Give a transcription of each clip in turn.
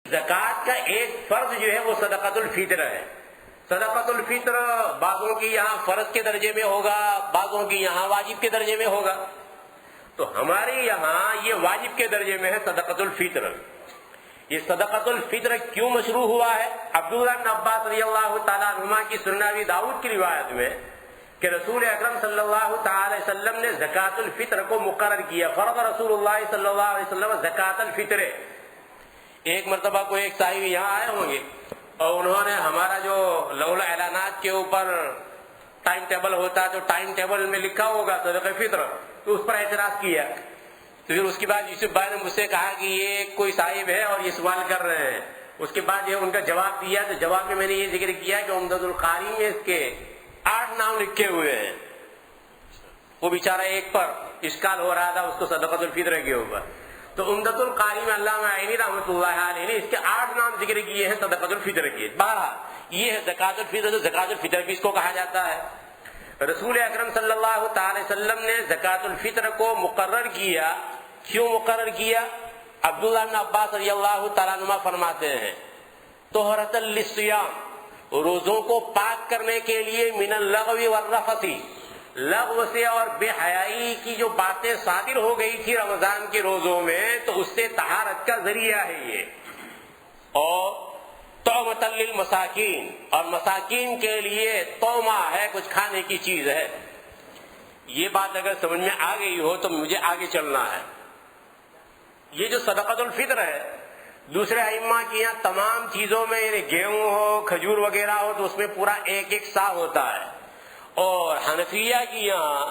زکوٰۃ کا ایک فرض جو ہے وہ صدقۃ الفطر ہے. صدقۃ الفطر بعضوں کی یہاں فرض کے درجے میں ہوگا، بعضوں کی یہاں واجب کے درجے میں ہوگا. تو ہمارے یہاں یہ واجب کے درجے میں ہے صدقۃ الفطر. یہ صدقۃ الفطر کیوں مشروع ہوا ہے؟ عبداللہ بن عباس رضی اللہ تعالیٰ عنہما کی سنن ابی داؤد کی روایت میں کہ رسول اکرم صلی اللہ تعالی وسلم نے زکوٰۃ الفطر کو مقرر کیا. فرض رسول اللہ صلی اللہ علیہ وسلم زکوٰۃ الفطر. ایک مرتبہ کو ایک صاحب یہاں آئے ہوں گے اور انہوں نے ہمارا جو لولا اعلانات کے اوپر ٹائم ٹیبل ہوتا ہے تو ٹائم ٹیبل میں لکھا ہوگا صدقہ فطر، تو اس پر اعتراض کیا. تو پھر اس کے بعد یوسف بھائی نے مجھ سے کہا کہ یہ کوئی صاحب ہے اور یہ سوال کر رہے ہیں. اس کے بعد یہ ان کا جواب دیا، تو جواب میں نے یہ ذکر کیا کہ عمدۃ القاری میں اس کے 8 نام لکھے ہوئے ہیں. وہ بیچارہ ایک پر اشکال ہو رہا تھا اس کو صدقۃ الفطر کے اوپر. تو عمدۃ القاری میں علامہ عینی رحمۃ اللہ علیہ نے اس کے 8 نام ذکر کیے ہیں صدقۃ الفطر کے. بہرحال یہ ہے زکوٰۃ الفطر. تو زکوٰۃ الفطر بھی اس کو کہا جاتا ہے. رسول اکرم صلی اللہ تعالی وسلم نے زکوٰۃ الفطر کو مقرر کیا. کیوں مقرر کیا؟ عبداللہ بن عباس رضی اللہ تعالیٰ عنہ فرماتے ہیں طہرۃ للصیام، روزوں کو پاک کرنے کے لیے، من اللغو والرفث، لغو سے اور بے حیائی کی جو باتیں صادر ہو گئی تھی رمضان کے روزوں میں، تو اس سے طہارت کا ذریعہ ہے یہ. اور طعمۃ للمساکین، اور مساکین کے لیے طعمہ ہے، کچھ کھانے کی چیز ہے. یہ بات اگر سمجھ میں آ گئی ہو تو مجھے آگے چلنا ہے. یہ جو صدقۃ الفطر ہے، دوسرے ائمہ کی یہاں تمام چیزوں میں، یعنی گیہوں ہو، کھجور وغیرہ ہو، تو اس میں پورا ایک ایک سا ہوتا ہے. اور حنفیہ کی یہاں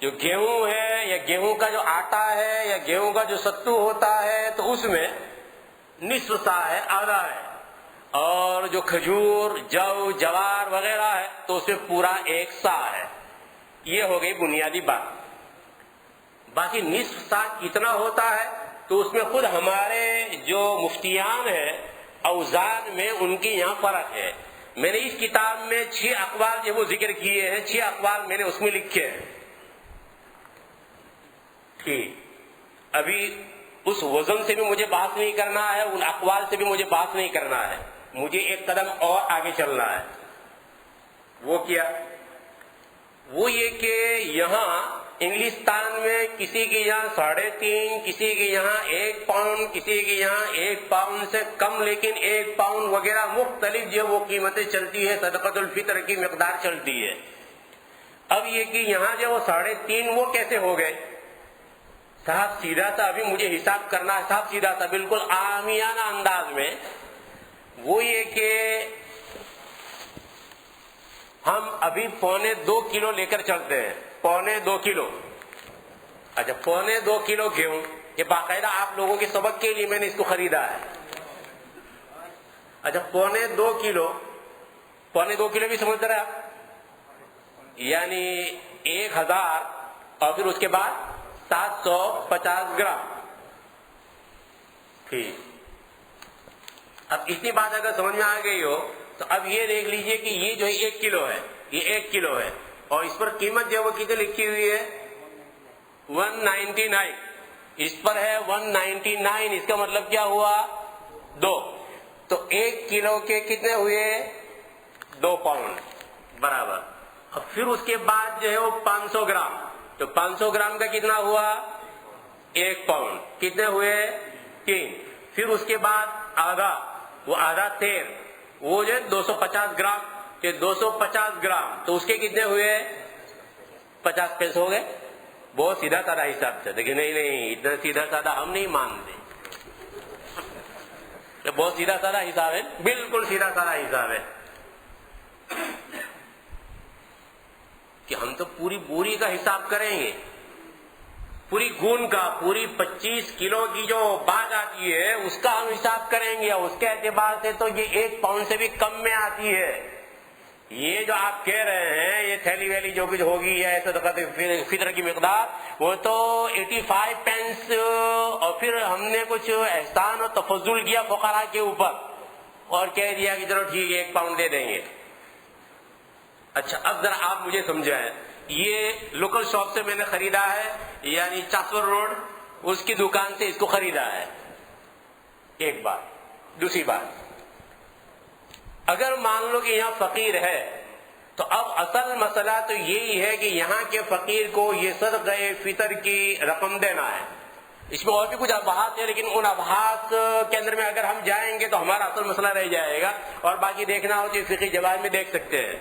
جو گیہوں ہے یا گیہوں کا جو آٹا ہے یا گیہوں کا جو ستو ہوتا ہے تو اس میں نصف سا ہے، آدھا ہے. اور جو کھجور، جو، جوار وغیرہ ہے تو اس میں پورا ایک سا ہے. یہ ہو گئی بنیادی بات. باقی نصف سا کتنا ہوتا ہے تو اس میں خود ہمارے جو مفتیان ہیں اوزان میں ان کی یہاں فرق ہے. میں نے اس کتاب میں 6 اقوال جو وہ ذکر کیے ہیں، 6 اقوال میں نے اس میں لکھے ہیں. ٹھیک، ابھی اس وزن سے بھی مجھے بحث نہیں کرنا ہے، ان اقوال سے بھی مجھے بحث نہیں کرنا ہے. مجھے ایک قدم اور آگے چلنا ہے. وہ کیا؟ وہ یہ کہ یہاں انگلستان میں کسی کے یہاں 3.5، کسی کے یہاں 1 پاؤنڈ، کسی کے یہاں 1 پاؤنڈ سے کم، لیکن 1 پاؤنڈ وغیرہ مختلف جو وہ قیمتیں چلتی ہے، صدقۃ الفطر کی مقدار چلتی ہے. اب یہ کہ یہاں جو وہ 3.5 وہ کیسے ہو گئے؟ صاحب سیدھا سا ابھی مجھے حساب کرنا ہے، صاحب سیدھا سا بالکل عامیانہ انداز میں. وہ یہ کہ ہم ابھی 2.25 کلو لے کر چلتے ہیں. 2.25 کلو. اچھا 2.25 کلو گیہوں، یہ باقاعدہ آپ لوگوں کے سبق کے لیے میں نے اس کو خریدا ہے. اچھا 2.25 کلو، 2.25 کلو بھی سمجھ رہے آپ؟ یعنی 1000 اور پھر اس کے بعد 750 گرام. ٹھیک، اب اتنی بات اگر سمجھ میں آ گئی ہو تو اب یہ دیکھ لیجئے کہ یہ جو 1 کلو ہے، یہ 1 کلو ہے اور اس پر قیمت جو ہے وہ کتنی لکھی ہوئی ہے؟ 199. اس پر ہے 199. اس کا مطلب کیا ہوا؟ 2. تو 1 کلو کے کتنے ہوئے؟ 2 پاؤنڈ برابر. اور پھر اس کے بعد جو ہے وہ 500 گرام. تو 500 گرام کا کتنا ہوا؟ 1 پاؤنڈ. کتنے ہوئے؟ 3. پھر اس کے بعد آدھا، وہ آدھا تیر، وہ جو ہے 250 گرام. کہ 250 گرام تو اس کے کتنے ہوئے؟ 50 پیسے ہو گئے. بہت سیدھا سادہ حساب سے. دیکھیں نہیں اتنا سیدھا سادہ ہم نہیں مانتے. بہت سیدھا سادہ حساب ہے، بالکل سیدھا سادہ حساب ہے کہ ہم تو پوری بوری کا حساب کریں گے، پوری گون کا، پوری 25 کلو کی جو باغ آتی ہے اس کا ہم حساب کریں گے. اور اس کے اعتبار سے تو یہ 1 پاؤنڈ سے بھی کم میں آتی ہے. یہ جو آپ کہہ رہے ہیں یہ تھیلی ویلی جو کچھ ہوگی یا صدقۃ فطر کی مقدار، وہ تو 85 پینس. اور پھر ہم نے کچھ احسان اور تفضل کیا فقراء کے اوپر اور کہہ دیا کہ چلو ٹھیک ہے 1 پاؤنڈ دے دیں گے. اچھا اب ذرا آپ مجھے سمجھائیں، یہ لوکل شاپ سے میں نے خریدا ہے، یعنی چاسور روڈ اس کی دکان سے اس کو خریدا ہے. ایک بات. دوسری بات، اگر مان لو کہ یہاں فقیر ہے تو اب اصل مسئلہ تو یہی ہے کہ یہاں کے فقیر کو یہ صدقہ فطر کی رقم دینا ہے. اس میں اور بھی کچھ ابحاث ہے، لیکن ان ابحاث کے اندر میں اگر ہم جائیں گے تو ہمارا اصل مسئلہ رہ جائے گا، اور باقی دیکھنا ہو تو فقہی جوائز میں دیکھ سکتے ہیں.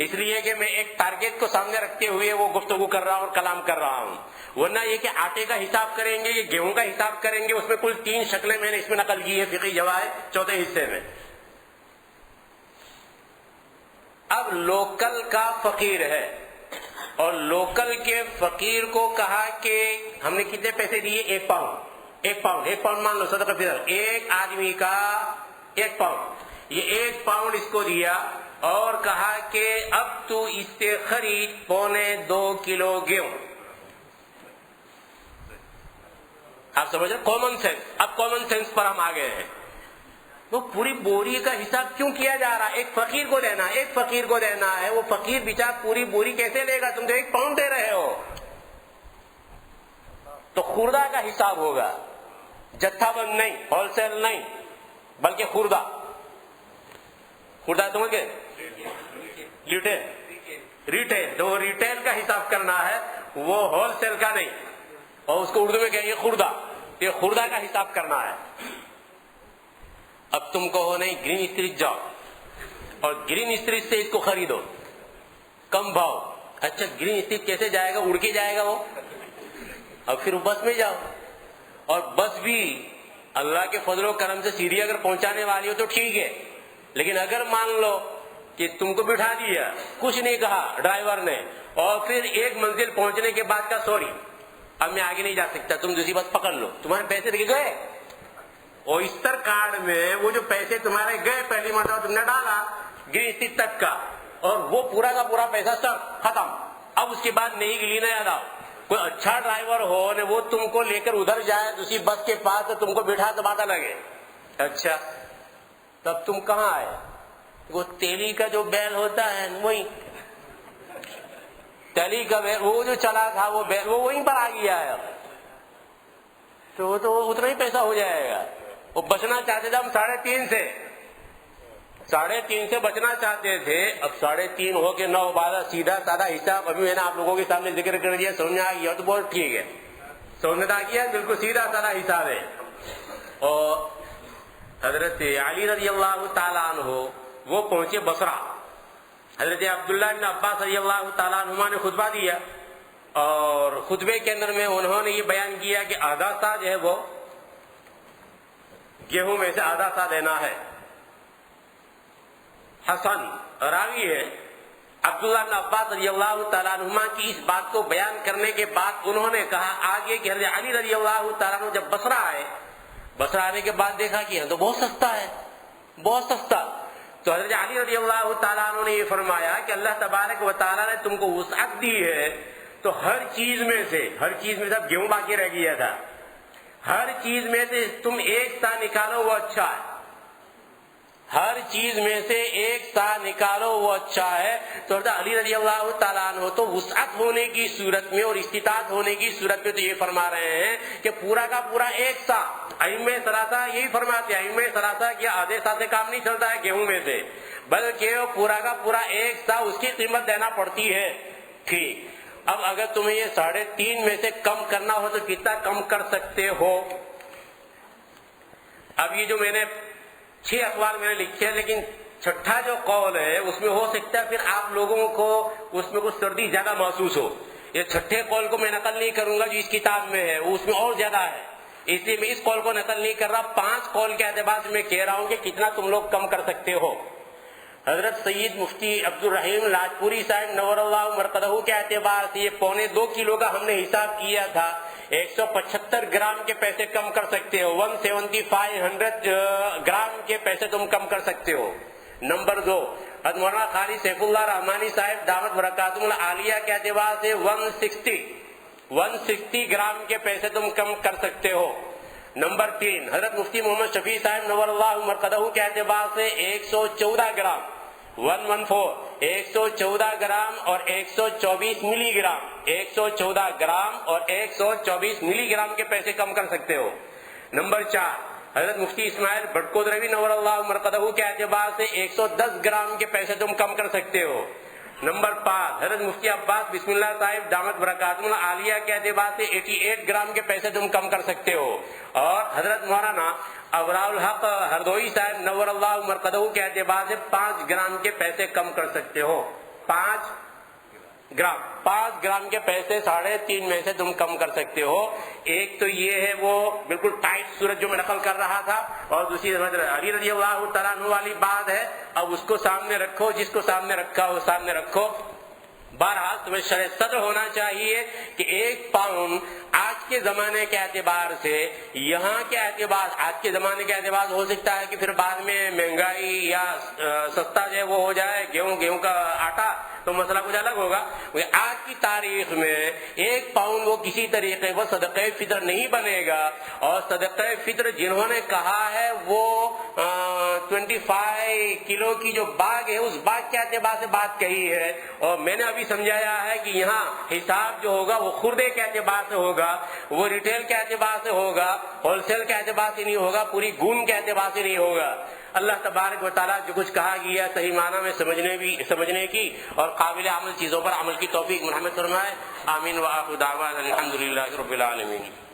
اس لیے کہ میں ایک ٹارگیٹ کو سامنے رکھتے ہوئے وہ گفتگو کر رہا ہوں اور کلام کر رہا ہوں، ورنہ یہ کہ آٹے کا حساب کریں گے، یہ گیہوں کا حساب کریں گے، اس میں کل 3 شکلیں میں نے اس میں نقل کی ہے فقہی جوائز چوتھے حصے میں. اب لوکل کا فقیر ہے اور لوکل کے فقیر کو کہا کہ ہم نے کتنے پیسے دیے؟ 1 پاؤنڈ مان لو صدقہ فطر، ایک آدمی کا 1 پاؤنڈ، یہ 1 پاؤنڈ اس کو دیا اور کہا کہ اب تو اس سے خرید 1.25 کلو گیہوں. آپ سمجھ رہے؟ Common sense. اب کامن سینس پر ہم آ گئے ہیں. وہ پوری بوری کا حساب کیوں کیا جا رہا ہے؟ ایک فقیر کو دینا ہے، وہ فقیر بیچارہ پوری بوری کیسے لے گا؟ تم تو 1 پاؤنڈ دے رہے ہو. تو خوردہ کا حساب ہوگا، جتھا بند نہیں، ہول سیل نہیں، بلکہ خوردہ سمجھ گئے؟ ریٹیل. تو وہ ریٹیل کا حساب کرنا ہے، وہ ہول سیل کا نہیں، اور اس کو اردو میں کہیں گے خوردہ. یہ خوردہ کا حساب کرنا ہے. اب تم کہو نہیں گرین اسٹریٹ جاؤ اور گرین اسٹریٹ سے اس کو خریدو کم بھاؤ. اچھا گرین اسٹریٹ کیسے جائے گا؟ اڑ کے جائے گا وہ. اب پھر بس میں جاؤ، اور بس بھی اللہ کے فضل و کرم سے سیدھی اگر پہنچانے والی ہو تو ٹھیک ہے، لیکن اگر مان لو کہ تم کو بٹھا دیا، کچھ نہیں کہا ڈرائیور نے، اور پھر ایک منزل پہنچنے کے بعد کا سوری اب میں آگے نہیں جا سکتا، تم دوسری بس پکڑ لو، تمہارے پیسے لے گئے. اوئسٹر کارڈ میں وہ جو پیسے تمہارے گئے پہلی مرتبہ تم نے ڈالا گرین اسٹریٹ تک کا، اور وہ پورا کا پورا پیسہ سر ختم. اب اس کے بعد نہیں گلی نہ یاد آؤ. کوئی اچھا ڈرائیور ہو نے وہ تم کو لے کر ادھر جائے دوسری بس کے پاس، تو تم کو بٹھا تو پتہ لگے. اچھا تب تم کہاں آئے؟ وہ تیلی کا جو بیل ہوتا ہے وہی تیلی کا بیل، وہ جو چلا تھا وہ بیل وہ وہیں پر آ گیا ہے. تو وہ تو اتنا ہی پیسہ ہو جائے گا. وہ بچنا چاہتے تھے ہم 3.5 سے بچنا چاہتے تھے. اب 3.5 ہو کے 9 12 سیدھا سادہ حساب ابھی میں نے آپ لوگوں کے سامنے ذکر کر دیا، سمجھ آ گیا تو بہت ٹھیک ہے. سمجھ آ گیا؟ بالکل سیدھا سادہ حساب ہے. اور حضرت علی رضی اللہ تعالیٰ عنہ وہ پہنچے بصرہ. حضرت عبداللہ بن عباس رضی اللہ تعالیٰ عنہما نے خطبہ دیا، اور خطبے کے اندر میں انہوں نے یہ بیان کیا کہ آدھا سا جو ہے وہ گیہوں میں سے آدھا سا دینا ہے. حسن راوی ہے عبداللہ بن عباس رضی اللہ تعالیٰ عنہما کی اس بات کو بیان کرنے کے بعد انہوں نے کہا آگے کہ حضرت علی رضی اللہ تعالیٰ عنہ جب بصرہ آئے، بصرہ آنے کے بعد دیکھا کہ یہاں تو بہت سستا ہے، بہت سستا. تو حضرت علی رضی اللہ تعالیٰ عنہ نے یہ فرمایا کہ اللہ تبارک و تعالیٰ نے تم کو وسعت دی ہے، تو ہر چیز میں سے سب گیہوں باقی رہ گیا تھا، ہر چیز میں سے تم 1 سا نکالو وہ اچھا ہے، ہر چیز میں سے 1 سا نکالو وہ اچھا ہے. تو حضرت علی رضی اللہ تعالیٰ عنہ تو وسعت ہونے کی صورت میں اور استطاعت ہونے کی صورت میں تو یہ فرما رہے ہیں کہ پورا کا پورا 1 سا. ائمہ ثلاثہ یہی فرماتے ہیں، ائمہ ثلاثہ کیا آدھے سا سے کام نہیں چلتا ہے گیہوں میں سے، بلکہ پورا کا پورا 1 سا اس کی قیمت دینا پڑتی ہے. ٹھیک. اب اگر تمہیں یہ 3.5 میں سے کم کرنا ہو تو کتنا کم کر سکتے ہو؟ اب یہ جو میں نے 6 اقوال میں نے لکھے ہیں، لیکن چھٹا جو قول ہے اس میں ہو سکتا ہے پھر آپ لوگوں کو اس میں کچھ سردی زیادہ محسوس ہو. یہ چھٹے قول کو میں نقل نہیں کروں گا جو اس کتاب میں ہے، اس میں اور زیادہ ہے، اس لیے میں اس قول کو نقل نہیں کر رہا. 5 قول کے اعتبار سے میں کہہ رہا ہوں کہ کتنا تم لوگ کم کر سکتے ہو. حضرت سید مفتی عبد الرحیم لاجپوری صاحب نور اللہ مرقدہ کے اعتبار سے یہ 1.25 کلو کا ہم نے حساب کیا تھا، 175 گرام کے پیسے کم کر سکتے ہو. 175 گرام کے پیسے تم کم کر سکتے ہو. نمبر 2 حضرت مولانا قاری سیف اللہ رحمانی صاحب دعوت برکاتہم العالیہ کے اعتبار سے 160 گرام کے پیسے تم کم کر سکتے ہو. نمبر 3 حضرت مفتی محمد شفیع صاحب نور اللہ مرقدہ کے اعتبار سے 114 گرام 114 گرام اور 124 ملی گرام 114 گرام اور 124 ملی گرام کے پیسے کم کر سکتے ہو. نمبر 4 حضرت مفتی اسماعیل بٹکودروی نور اللہ مرقدہ کے اعتبار سے 110 گرام کے پیسے تم کم کر سکتے ہو۔ نمبر 5 حضرت مفتی عباس بسم اللہ صاحب دامت برکاتہم العالیہ کے اعتبار سے 88 گرام کے پیسے تم کم کر سکتے ہو، اور حضرت مولانا ابراء الحق ہردوئی صاحب نور اللہ مرقدہ کے اعتبار سے 5 گرام کے پیسے کم کر سکتے ہو۔ 5 گرام کے پیسے 3.5 میں سے تم کم کر سکتے ہو۔ ایک تو یہ ہے وہ بالکل ٹائٹ صورت جو میں نقل کر رہا تھا، اور دوسری علی رضی اللہ تعالیٰ عنہ والی بات ہے، اب اس کو سامنے رکھو، جس کو سامنے رکھا ہو سامنے رکھو۔ بہرحال تمہیں شرح صدر ہونا چاہیے کہ 1 پاؤنڈ آج کے زمانے کے اعتبار سے، یہاں کے اعتبار آج کے زمانے کے اعتبار ہو سکتا ہے کہ پھر بعد میں مہنگائی یا سستا جو ہے وہ ہو جائے گیہوں کا آٹا، تو مسئلہ کچھ الگ ہوگا۔ آج کی تاریخ میں 1 پاؤنڈ وہ کسی طریقے وہ صدقہ فطر نہیں بنے گا، اور صدقہ فطر جنہوں نے کہا ہے وہ 25 کلو کی جو باغ ہے اس باغ کے اعتبار سے بات کہی ہے، اور میں نے ابھی سمجھایا ہے کہ یہاں حساب جو ہوگا وہ خوردے کے اعتبار سے ہوگا، وہ ریٹیل کے اعتبار سے ہوگا، ہول سیل کے اعتبار سے نہیں ہوگا، پوری گون کے اعتبار سے نہیں ہوگا۔ اللہ تبارک و تعالیٰ جو کچھ کہا گیا صحیح معنی میں سمجھنے کی اور قابل عمل چیزوں پر عمل کی توفیق مرحمت فرمائے۔ آمین وآخر دعوانا الحمدللہ رب العالمین۔